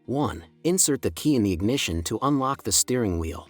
1. Insert the key in the ignition to unlock the steering wheel.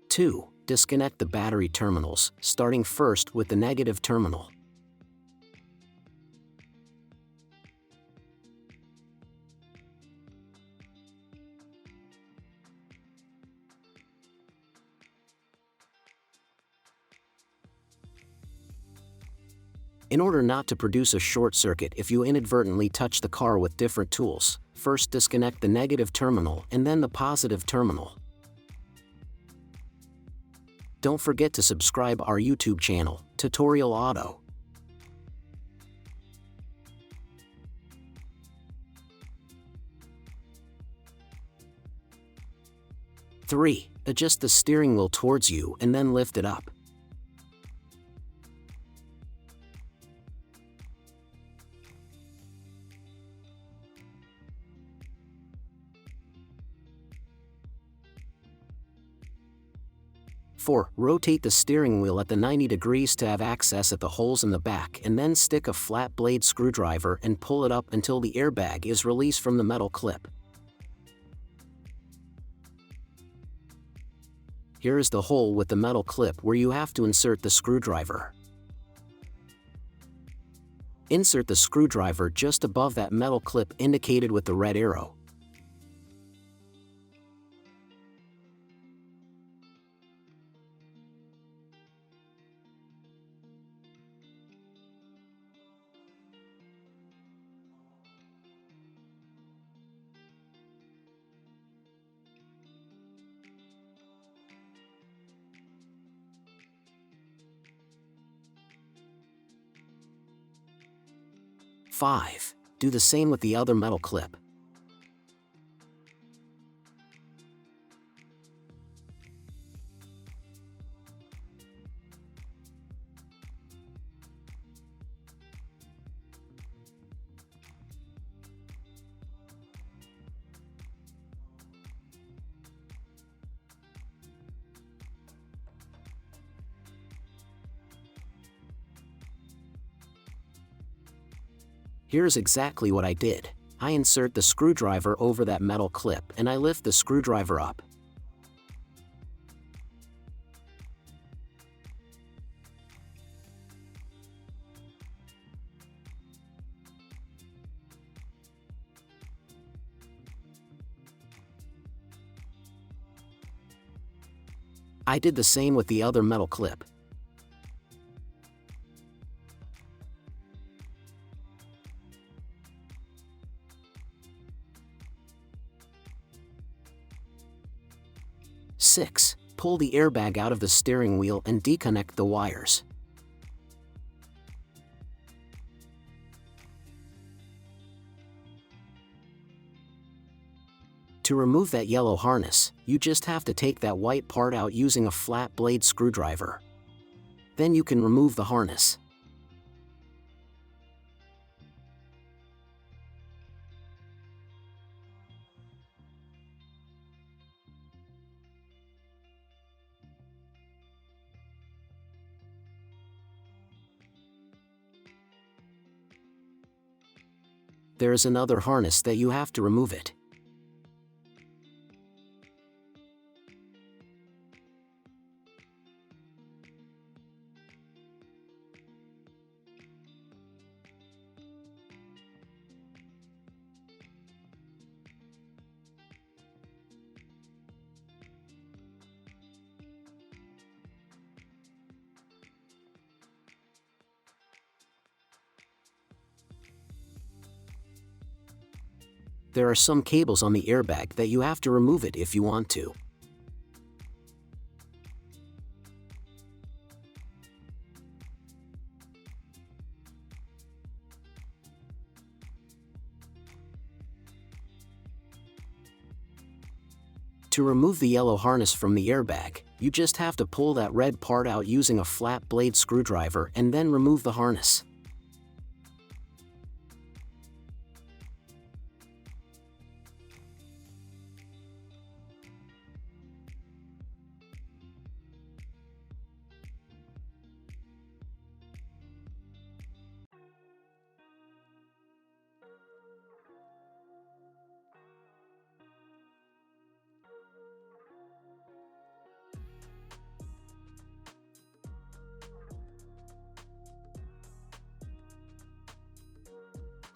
2. Disconnect the battery terminals, starting first with the negative terminal. 3. In order not to produce a short circuit if you inadvertently touch the car with different tools, first disconnect the negative terminal and then the positive terminal. Don't forget to subscribe our YouTube channel, Tutorial Auto. 3. Adjust the steering wheel towards you and then lift it up. 4. Rotate the steering wheel at the 90 degrees to have access at the holes in the back, and then stick a flat blade screwdriver and pull it up until the airbag is released from the metal clip. Here is the hole with the metal clip where you have to insert the screwdriver. Insert the screwdriver just above that metal clip indicated with the red arrow. Five. Do the same with the other metal clip. Here's exactly what I did. I insert the screwdriver over that metal clip and I lift the screwdriver up. I did the same with the other metal clip. Six. Pull the airbag out of the steering wheel and disconnect the wires. To remove that yellow harness, you just have to take that white part out using a flat blade screwdriver. Then you can remove the harness. There is another harness that you have to remove it. There are some cables on the airbag that you have to remove it if you want to. To remove the yellow harness from the airbag, you just have to pull that red part out using a flat blade screwdriver and then remove the harness.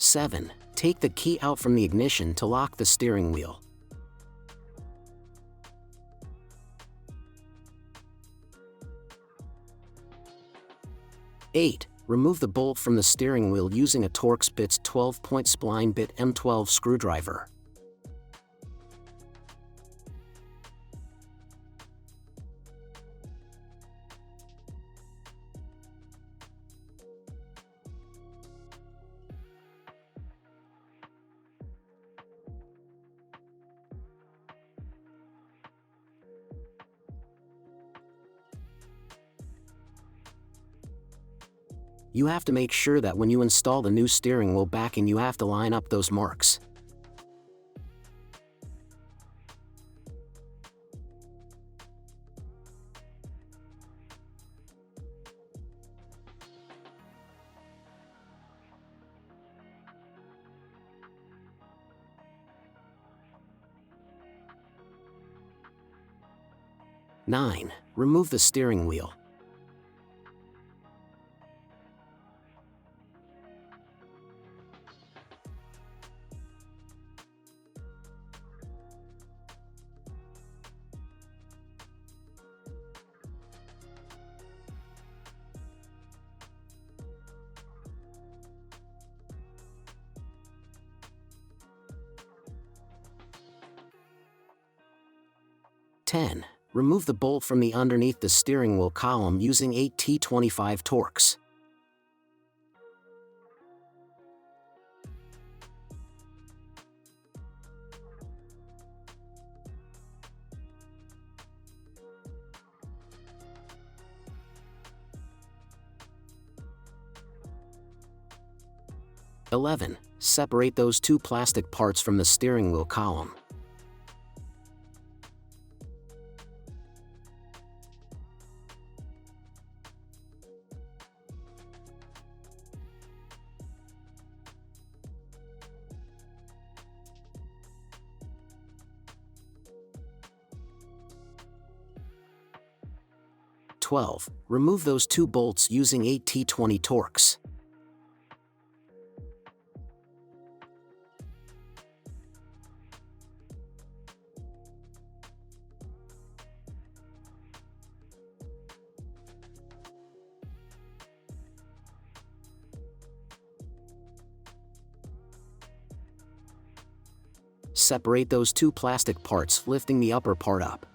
7. Take the key out from the ignition to lock the steering wheel. 8. Remove the bolt from the steering wheel using a Torx-Bits 12-point spline bit M12 screwdriver. 'You have to make sure that when you install the new steering wheel backing you have to line up those marks. 9. Remove the steering wheel. 10. Remove the bolt from the underneath the steering wheel column using 8T25 Torx. 11. Separate those two plastic parts from the steering wheel column. 12. Remove those two bolts using 8T20 Torx. 'Separate those two plastic parts, lifting the upper part up.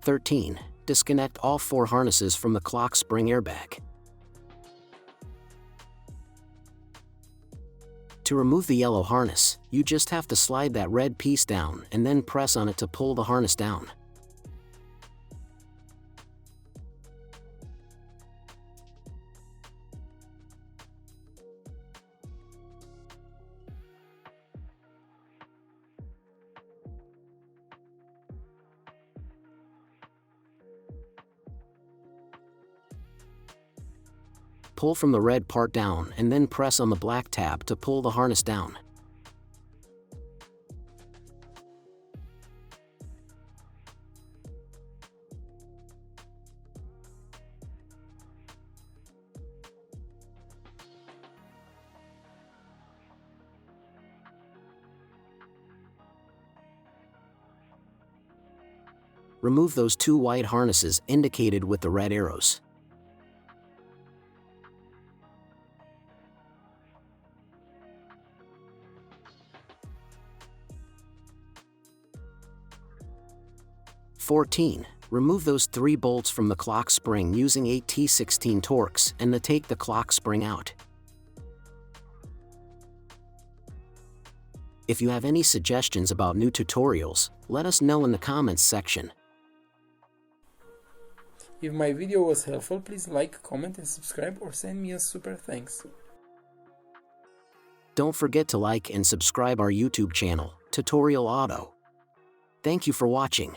13. Disconnect all 4 harnesses from the clock spring airbag. To remove the yellow harness, you just have to slide that red piece down and then press on it to pull the harness down. Pull from the red part down and then press on the black tab to pull the harness down. Remove those 2 white harnesses indicated with the red arrows. 14. Remove those 3 bolts from the clock spring using 8T16 Torx and then take the clock spring out. If you have any suggestions about new tutorials, let us know in the comments section. If my video was helpful, please like, comment and subscribe or send me a super thanks. Don't forget to like and subscribe our YouTube channel, Tutorial Auto. Thank you for watching.